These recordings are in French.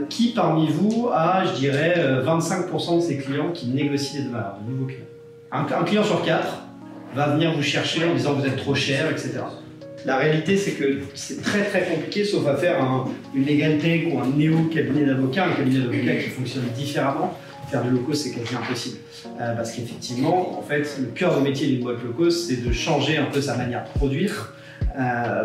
qui parmi vous a, je dirais, 25% de ses clients qui négocient des valeurs, de nouveaux clients? Un client sur 4 va venir vous chercher en disant vous êtes trop cher, etc. La réalité, c'est que c'est très compliqué, sauf à faire une LegalTech ou un néo-cabinet d'avocats, un cabinet d'avocats qui fonctionne différemment. Faire du low-cost, c'est quasi impossible. Parce qu'effectivement, en fait, le cœur de métier d'une boîte low-cost, c'est de changer un peu sa manière de produire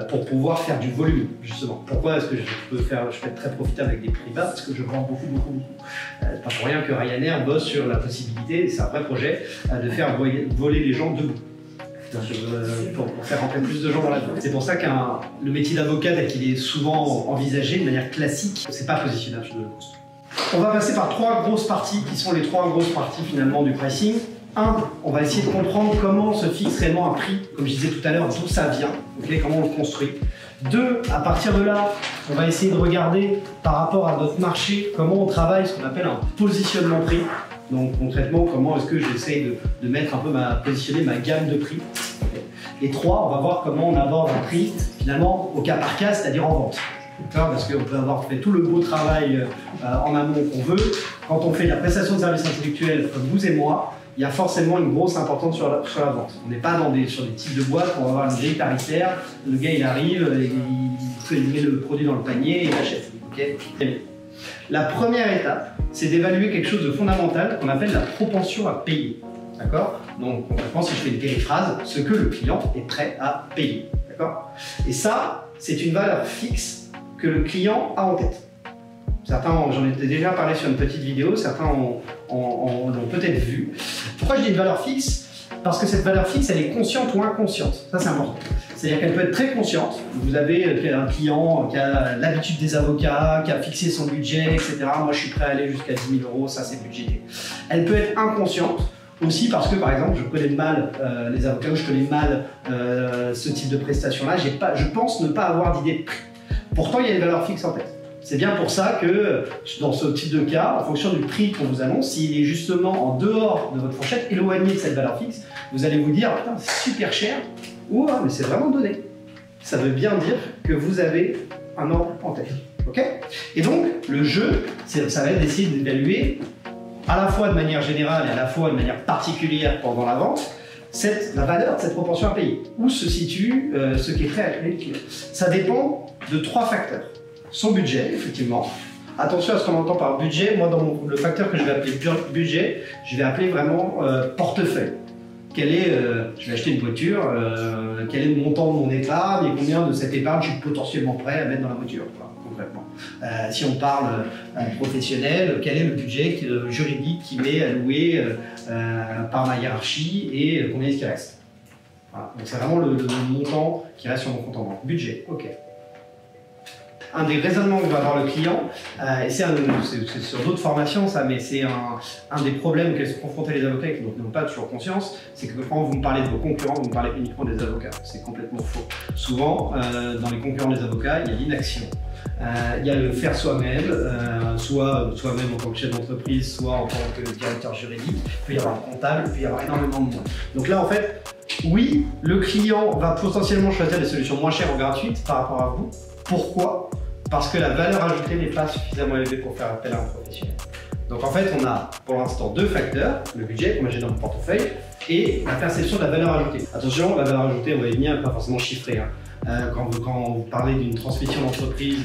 pour pouvoir faire du volume, justement. Pourquoi est-ce que je peux être très profitable avec des prix bas? Parce que je vends beaucoup. Pas pour rien que Ryanair bosse sur la possibilité, c'est un vrai projet, de faire voler les gens debout. Pour faire rentrer plus de gens dans l'avion. C'est pour ça que le métier d'avocat, tel qu'il est souvent envisagé de manière classique, c'est pas positionnable sur le low-cost. On va passer par 3 grosses parties qui sont les 3 grosses parties finalement du pricing. 1, on va essayer de comprendre comment se fixe réellement un prix, comme je disais tout à l'heure, d'où ça vient, okay, comment on le construit. 2, à partir de là, on va essayer de regarder par rapport à notre marché, comment on travaille ce qu'on appelle un positionnement prix. Donc concrètement, comment est-ce que j'essaye de mettre un peu positionner ma gamme de prix. Et 3, on va voir comment on aborde un prix finalement au cas par cas, c'est-à-dire en vente. Parce qu'on peut avoir fait tout le beau travail en amont qu'on veut. Quand on fait de la prestation de services intellectuels comme vous et moi, il y a forcément une grosse importance sur la vente. On n'est pas sur des types de boîtes où on va avoir une grille tarifaire, le gars il arrive, il met le produit dans le panier et il achète. Okay. La première étape, c'est d'évaluer quelque chose de fondamental qu'on appelle la propension à payer. D'accord? Donc concrètement, si je fais une périphrase, ce que le client est prêt à payer. D'accord? Et ça, c'est une valeur fixe que le client a en tête. Certains, j'en ai déjà parlé sur une petite vidéo, certains l'ont peut-être vu. Pourquoi je dis une valeur fixe? Parce que cette valeur fixe, elle est consciente ou inconsciente. Ça, c'est important. C'est-à-dire qu'elle peut être très consciente. Vous avez un client qui a l'habitude des avocats, qui a fixé son budget, etc. Moi, je suis prêt à aller jusqu'à 10 000 €, ça, c'est budgété. Elle peut être inconsciente. Aussi parce que, par exemple, je connais mal les avocats, ou je connais mal ce type de prestation-là. Je pense ne pas avoir d'idée de prix. Pourtant, il y a une valeur fixe en tête. C'est bien pour ça que, dans ce type de cas, en fonction du prix qu'on vous annonce, s'il est justement en dehors de votre fourchette, éloigné de cette valeur fixe, vous allez vous dire « Putain, c'est super cher » ou « mais c'est vraiment donné ». Ça veut bien dire que vous avez un ordre en tête. Okay? Et donc, le jeu, ça va être d'essayer d'évaluer, à la fois de manière générale et à la fois de manière particulière pendant la vente, la valeur de cette propension à payer. Où se situe ce qui est prêt à payer le client. Ça dépend de 3 facteurs. Son budget, effectivement. Attention à ce qu'on entend par budget. Moi, dans le facteur que je vais appeler budget, je vais appeler vraiment portefeuille. Je vais acheter une voiture, quel est le montant de mon épargne et combien de cette épargne je suis potentiellement prêt à mettre dans la voiture, concrètement. Si on parle professionnel, quel est le budget juridique qui m'est alloué par ma hiérarchie et combien est-ce qu'il reste. Voilà. Donc c'est vraiment le montant qui reste sur mon compte en banque. Budget, ok. Un des raisonnements que va avoir le client, et c'est sur d'autres formations ça, mais c'est un des problèmes auxquels se confrontent les avocats et qui n'ont pas toujours conscience, c'est que quand vous me parlez de vos concurrents, vous me parlez uniquement des avocats. C'est complètement faux. Souvent, dans les concurrents des avocats, il y a l'inaction. Il y a le faire soi-même, soit soi-même en tant que chef d'entreprise, soit en tant que directeur juridique. Il peut y avoir un comptable, il peut y avoir énormément de monde. Donc là, en fait, oui, le client va potentiellement choisir des solutions moins chères ou gratuites par rapport à vous. Pourquoi? Parce que la valeur ajoutée n'est pas suffisamment élevée pour faire appel à un professionnel. Donc en fait, on a pour l'instant 2 facteurs, le budget, comme j'ai dans mon portefeuille, et la perception de la valeur ajoutée. Attention, la valeur ajoutée, on va y venir, pas forcément chiffrée. Quand vous parlez d'une transmission d'entreprise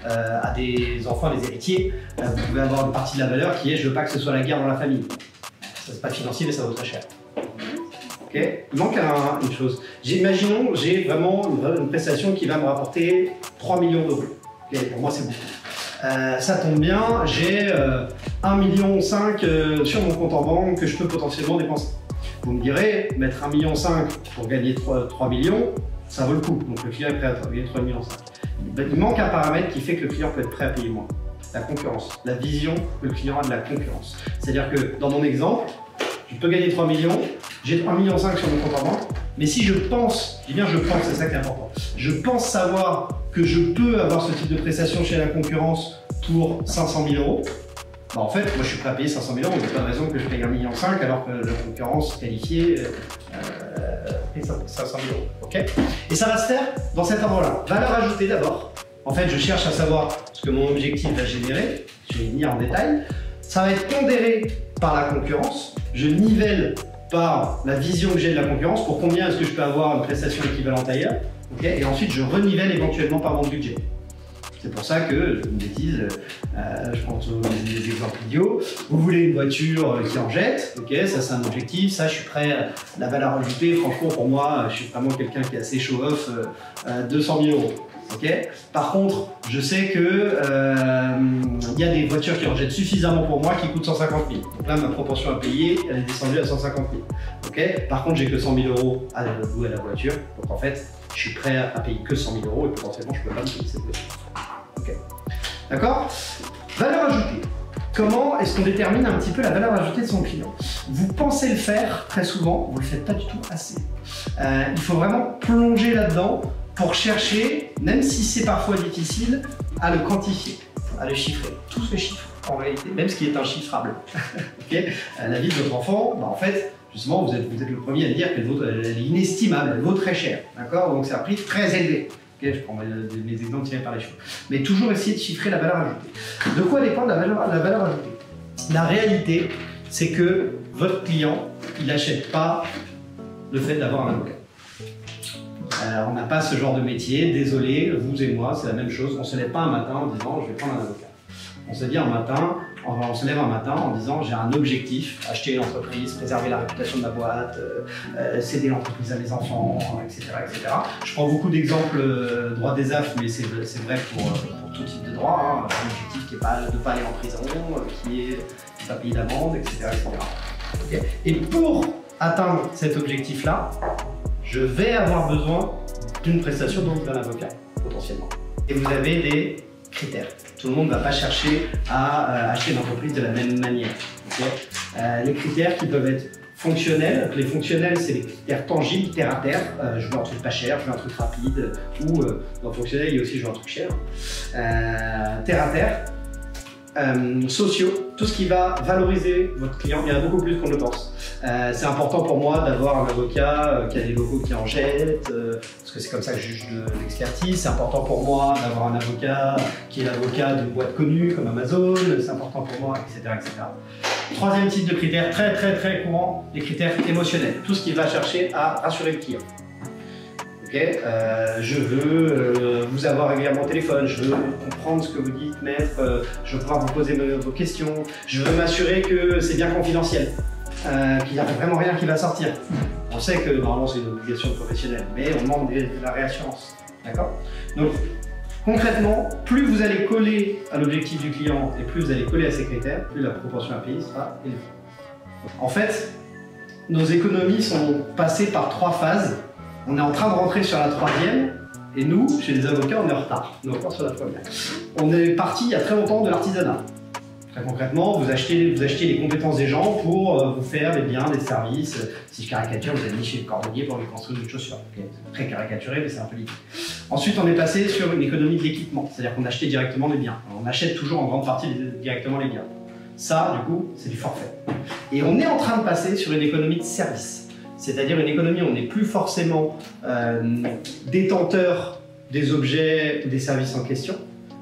à des enfants, des héritiers, vous pouvez avoir une partie de la valeur qui est « je veux pas que ce soit la guerre dans la famille ». Ça, c'est pas financier, mais ça vaut très cher. Okay. Il manque une chose. Imaginons, j'ai vraiment une prestation qui va me rapporter 3 millions d'euros. Okay. Pour moi, c'est beaucoup. Ça tombe bien, j'ai 1,5 million sur mon compte en banque que je peux potentiellement dépenser. Vous me direz, mettre 1,5 million pour gagner 3 millions, ça vaut le coup. Donc le client est prêt à gagner 3,5 millions. Il manque un paramètre qui fait que le client peut être prêt à payer moins. La concurrence, la vision que le client a de la concurrence. C'est-à-dire que dans mon exemple, je peux gagner 3 millions, j'ai 1,5 million sur mon compte en banque, mais si je pense, je dis bien je pense, c'est ça qui est important, je pense savoir que je peux avoir ce type de prestation chez la concurrence pour 500 000 €, bah en fait, moi je suis prêt à payer 500 000 €, il n'y a pas de raison que je paye 1,5 million alors que la concurrence qualifiée paye 500 000 €. Okay, et ça va se faire dans cet ordre-là. Valeur ajoutée d'abord. En fait, je cherche à savoir ce que mon objectif va générer. je vais y venir en détail. Ça va être pondéré par la concurrence. Je nivelle par la vision que j'ai de la concurrence pour combien est-ce que je peux avoir une prestation équivalente ailleurs. Okay, et ensuite, je renivelle éventuellement par mon budget. C'est pour ça que, je me bêtise, je prends des exemples idiots. Vous voulez une voiture qui en jette, ok, ça c'est un objectif, ça je suis prêt à la valeur ajoutée. Franchement, pour moi, je suis vraiment quelqu'un qui est assez show-off, 200 000 €. Okay. Par contre, je sais que y a des voitures qui en jettent suffisamment pour moi qui coûtent 150 000. Donc là, ma proportion à payer, elle est descendue à 150 000. Okay. Par contre, j'ai que 100 000 € à louer la voiture. Donc en fait, je suis prêt à payer que 100 000 € et potentiellement, je peux pas me payer cette voiture. Okay. D'accord? Valeur ajoutée. Comment est-ce qu'on détermine un petit peu la valeur ajoutée de son client? Vous pensez le faire très souvent, vous ne le faites pas du tout assez. Il faut vraiment plonger là-dedans pour chercher, même si c'est parfois difficile, à le quantifier, à le chiffrer. Tout se chiffre en réalité, même ce qui est inchiffrable. Okay. La vie de votre enfant, bah, en fait, justement, vous êtes le premier à dire qu'elle est inestimable, elle vaut très cher. D'accord? Donc c'est un prix très élevé. Okay, je prends mes exemples tirés par les cheveux. Mais toujours essayer de chiffrer la valeur ajoutée. De quoi dépend la valeur ajoutée? La réalité, c'est que votre client, il n'achète pas le fait d'avoir un avocat. On n'a pas ce genre de métier, désolé, vous et moi, c'est la même chose. On ne se lève pas un matin en disant je vais prendre un avocat. On se lève un matin en disant j'ai un objectif, acheter une entreprise, préserver la réputation de ma boîte, céder l'entreprise à mes enfants, etc., etc. Je prends beaucoup d'exemples droit des AF, mais c'est vrai pour tout type de droit. Hein. Un objectif qui n'est pas de ne pas aller en prison, qui est de ne pas payer d'amende, etc., etc. Okay. Et pour atteindre cet objectif-là, je vais avoir besoin d'une prestation d'un avocat, potentiellement. Et vous avez des critères. Tout le monde ne va pas chercher à acheter une entreprise de la même manière. Okay. Les critères qui peuvent être fonctionnels. Les fonctionnels, c'est les critères tangibles, terre à terre. Je veux un truc pas cher, je veux un truc rapide. Ou dans fonctionnel, il y a aussi je veux un truc cher. Terre à terre. Sociaux, tout ce qui va valoriser votre client, il y en a beaucoup plus qu'on le pense. C'est important pour moi d'avoir un avocat qui a des locaux qui en jettent, parce que c'est comme ça que je juge de l'expertise. C'est important pour moi d'avoir un avocat qui est l'avocat d'une boîte connue comme Amazon. C'est important pour moi, etc., etc. Troisième type de critères très courant, les critères émotionnels. Tout ce qui va chercher à rassurer le client. Okay. Je veux vous avoir régulièrement au téléphone, je veux comprendre ce que vous dites, maître, je veux pouvoir vous poser vos questions, je veux m'assurer que c'est bien confidentiel, qu'il n'y a vraiment rien qui va sortir. On sait que normalement c'est une obligation professionnelle, mais on demande de la réassurance. D'accord? Donc concrètement, plus vous allez coller à l'objectif du client et plus vous allez coller à ses critères, plus la proportion à payer sera élevée. En fait, nos économies sont passées par 3 phases. On est en train de rentrer sur la 3e, et nous, chez les avocats, on est en retard. On est encore sur la 1re. On est parti il y a très longtemps de l'artisanat. Très concrètement, vous achetez les compétences des gens pour vous faire des biens, des services. Si je caricature, vous allez chez le cordonnier pour lui construire une chaussure. Okay. C'est très caricaturé, mais c'est un peu l'idée. Ensuite, on est passé sur une économie de l'équipement, c'est-à-dire qu'on achetait directement les biens. On achète toujours en grande partie directement les biens. Ça, du coup, c'est du forfait. Et on est en train de passer sur une économie de service. C'est-à-dire une économie où on n'est plus forcément détenteur des objets ou des services en question.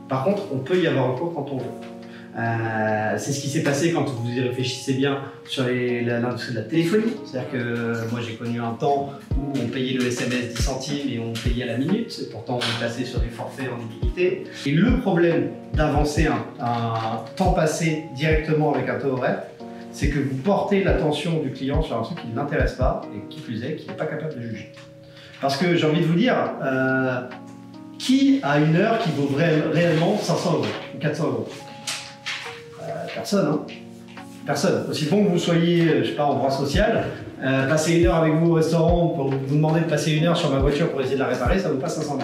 Par contre, on peut y avoir recours quand on veut. C'est ce qui s'est passé quand vous y réfléchissez bien sur l'industrie de la téléphonie. C'est-à-dire que moi j'ai connu un temps où on payait le SMS 10 centimes et on payait à la minute. Et pourtant on est passé sur des forfaits en illimité. Et le problème d'avancer un temps passé directement avec un taux horaire, c'est que vous portez l'attention du client sur un truc qui ne l'intéresse pas et qui plus est, qui n'est pas capable de juger. Parce que j'ai envie de vous dire, qui a une heure qui vaut réellement 500 € ou 400 €? Personne, hein. Personne. Aussi bon que vous soyez, je sais pas, en droit social, passer 1 heure avec vous au restaurant pour vous demander de passer 1 heure sur ma voiture pour essayer de la réparer, ça ne vaut pas 500 €.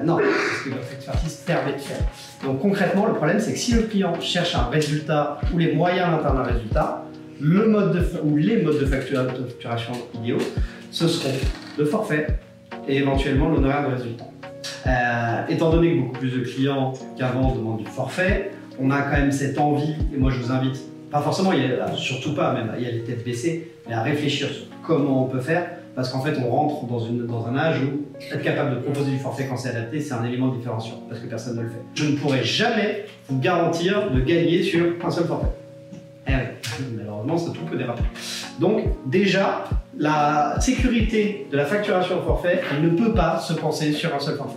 Non, c'est ce que votre expertise permet de faire. Donc concrètement, le problème, c'est que si le client cherche un résultat ou les moyens d'atteindre un résultat, les modes de facturation idéaux, ce seront le forfait et éventuellement l'honoraire de résultat. Étant donné que beaucoup plus de clients qu'avant demandent du forfait, on a quand même cette envie, et moi je vous invite, pas forcément, surtout pas même, il y a les têtes baissées, mais à réfléchir sur comment on peut faire. parce qu'en fait, on rentre dans un âge où être capable de proposer du forfait quand c'est adapté, c'est un élément différenciant, parce que personne ne le fait. Je ne pourrai jamais vous garantir de gagner sur un seul forfait. Eh oui, malheureusement, ça tout peut déraper. Donc, déjà, la sécurité de la facturation au forfait, elle ne peut pas se penser sur un seul forfait.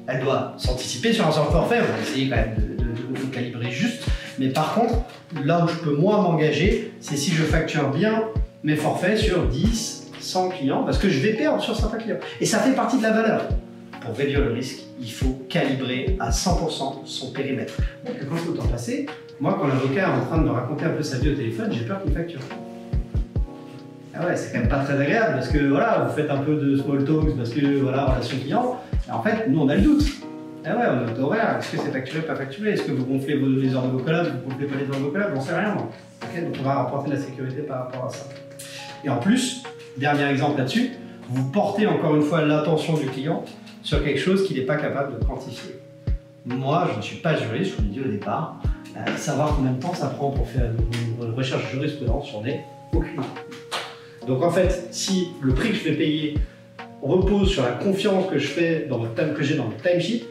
Elle doit s'anticiper sur un seul forfait, on va essayer quand même de calibrer juste, mais par contre, là où je peux moins m'engager, c'est si je facture bien mes forfaits sur 10, 100 clients, parce que je vais perdre sur certains clients. Et ça fait partie de la valeur. Pour réduire le risque, il faut calibrer à 100% son périmètre. Donc quand je peux t'en passer, moi quand l'avocat est en train de me raconter un peu sa vie au téléphone, j'ai peur qu'il facture. Ah ouais, c'est quand même pas très agréable, parce que voilà, vous faites un peu de small talks, parce que voilà, relation client, et en fait, nous on a le doute. Ah ouais, on est au horaire, est-ce que c'est facturé, pas facturé? Est-ce que vous gonflez les heures de vos collabs, vous gonflez pas les heures de vos collabs? J'en sais rien, moi. Okay, donc on va apporter de la sécurité par rapport à ça. Et en plus, dernier exemple là-dessus, vous portez encore une fois l'attention du client sur quelque chose qu'il n'est pas capable de quantifier. Moi, je ne suis pas juriste, je vous l'ai dit au départ, savoir combien de temps ça prend pour faire une recherche de jurisprudence, j'en ai aucune. Donc en fait, si le prix que je vais payer repose sur la confiance que je fais dans que j'ai dans votre timesheet,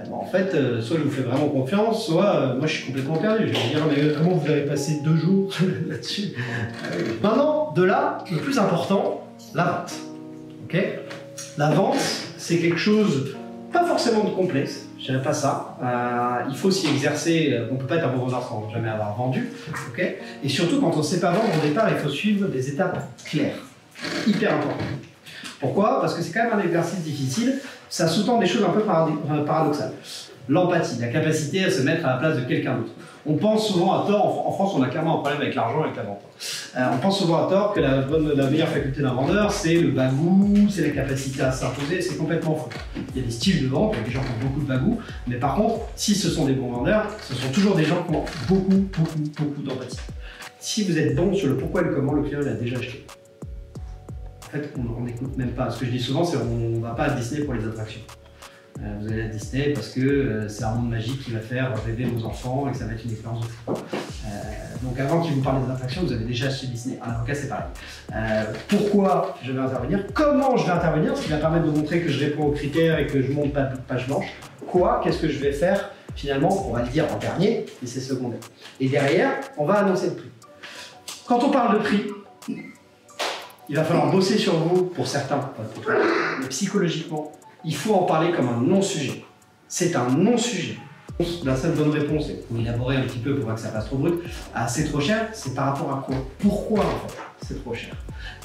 en fait, soit je vous fais vraiment confiance, soit moi je suis complètement perdu. Je vais me dire, mais comment vous avez passé 2 jours là-dessus? Maintenant, de là, le plus important, la vente. Okay, la vente, c'est quelque chose pas forcément de complexe, je dirais pas ça. Il faut s'y exercer, on ne peut pas être un bon vendeur sans jamais avoir vendu. Okay, et surtout, quand on ne sait pas vendre au départ, il faut suivre des étapes claires, hyper importantes. Pourquoi? Parce que c'est quand même un exercice difficile, ça sous-tend des choses un peu paradoxales. L'empathie, la capacité à se mettre à la place de quelqu'un d'autre. On pense souvent à tort, en France on a clairement un problème avec l'argent et avec la vente. On pense souvent à tort que la meilleure faculté d'un vendeur, c'est le bagou, c'est la capacité à s'imposer, c'est complètement faux. Il y a des styles de vente, il y a des gens qui ont beaucoup de bagou, mais par contre, si ce sont des bons vendeurs, ce sont toujours des gens qui ont beaucoup d'empathie. Si vous êtes bon sur le pourquoi et le comment, le client l'a déjà acheté. En fait, on n'écoute même pas. Ce que je dis souvent, c'est qu'on ne va pas à Disney pour les attractions. Vous allez à Disney parce que c'est un monde magique qui va faire rêver vos enfants et que ça va être une expérience de fou. Donc avant qu'il vous parle des attractions, vous avez déjà acheté Disney. En avocat, c'est pareil. Pourquoi je vais intervenir? Comment je vais intervenir? Ce qui va permettre de montrer que je réponds aux critères et que je monte pas de page blanche. Quoi? Qu'est-ce que je vais faire? Finalement, on va le dire en dernier, et c'est secondaire. Et derrière, on va annoncer le prix. Quand on parle de prix, il va falloir bosser sur vous, pour certains, pas pour tous, mais psychologiquement, il faut en parler comme un non-sujet. C'est un non-sujet. La seule bonne réponse, il faut élaborer un petit peu pour pas que ça passe trop brut. Ah, c'est trop cher, c'est par rapport à quoi? Pourquoi en fait c'est trop cher?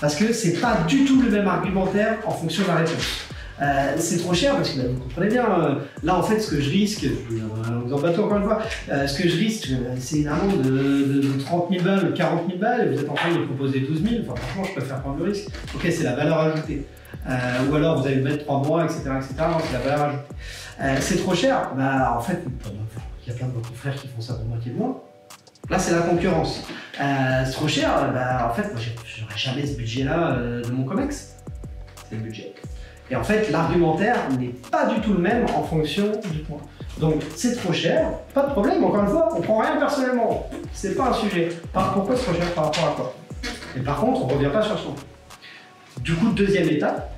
Parce que c'est pas du tout le même argumentaire en fonction de la réponse. C'est trop cher parce que vous comprenez bien, là en fait ce que je risque, vous en bateau encore une fois, ce que je risque c'est une amende de 30 000 balles, 40 000 balles, et vous êtes en train de me proposer 12 000, enfin franchement je préfère prendre le risque. Ok, c'est la valeur ajoutée. Ou alors vous allez me mettre 3 mois, etc. c'est la valeur ajoutée. C'est trop cher, bah en fait, il y a plein de vos confrères qui font ça pour moitié de moi. Là, c'est la concurrence. C'est trop cher, bah en fait, moi j'aurais jamais ce budget-là de mon COMEX. C'est le budget. Et en fait, l'argumentaire n'est pas du tout le même en fonction du point. Donc, c'est trop cher, pas de problème, encore une fois, on prend rien personnellement. C'est pas un sujet. Pourquoi c'est trop cher par rapport à quoi? Et par contre, on revient pas sur son. Du coup, deuxième étape,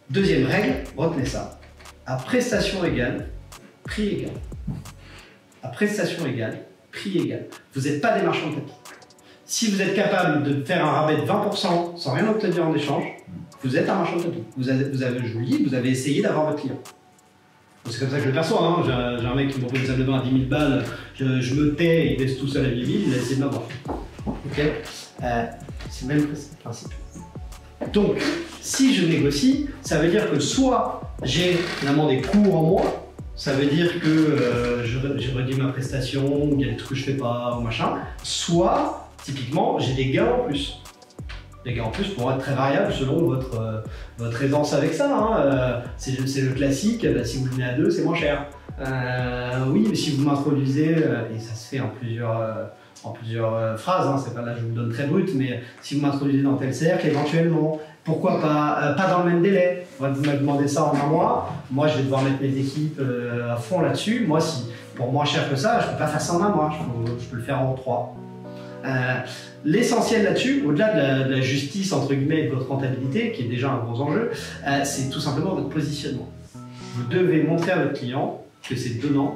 deuxième règle, retenez ça. À prestation égale, prix égal. À prestation égale, prix égal. Vous n'êtes pas des marchands de tapis. Si vous êtes capable de faire un rabais de 20% sans rien obtenir en échange, vous êtes un marchand de tapis. Je vous le dis, vous avez essayé d'avoir votre client. C'est comme ça que je le perçois. Hein. J'ai un mec qui me propose une salle de bain à 10 000 balles, je me tais, il baisse tout seul à 8 000, il a essayé de m'avoir. Ok, c'est le même principe. Donc, si je négocie, ça veut dire que soit j'ai finalement des coûts en moins, ça veut dire que je réduis ma prestation, ou il y a des trucs que je fais pas, ou machin, soit, typiquement, j'ai des gains en plus. Les gains en plus pourront être très variables selon votre aisance avec ça. Hein. C'est le classique, bah, si vous le mettez à 2, c'est moins cher. Oui, mais si vous m'introduisez, et ça se fait en plusieurs phrases, hein, c'est pas là je vous le donne très brut, mais si vous m'introduisez dans tel cercle, éventuellement, pourquoi pas dans le même délai. Vous m'avez demandé ça en un mois, moi je vais devoir mettre mes équipes à fond là-dessus. Moi, si pour moins cher que ça, je peux pas faire ça en un mois, je peux le faire en 3. L'essentiel là-dessus, au-delà de la justice entre guillemets et de votre rentabilité, qui est déjà un gros enjeu, c'est tout simplement votre positionnement. Vous devez montrer à votre client que c'est donnant.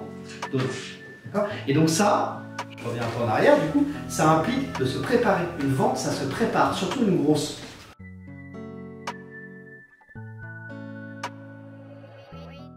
Et donc ça, je reviens un peu en arrière du coup, ça implique de se préparer. Une vente, ça se prépare, surtout une grosse.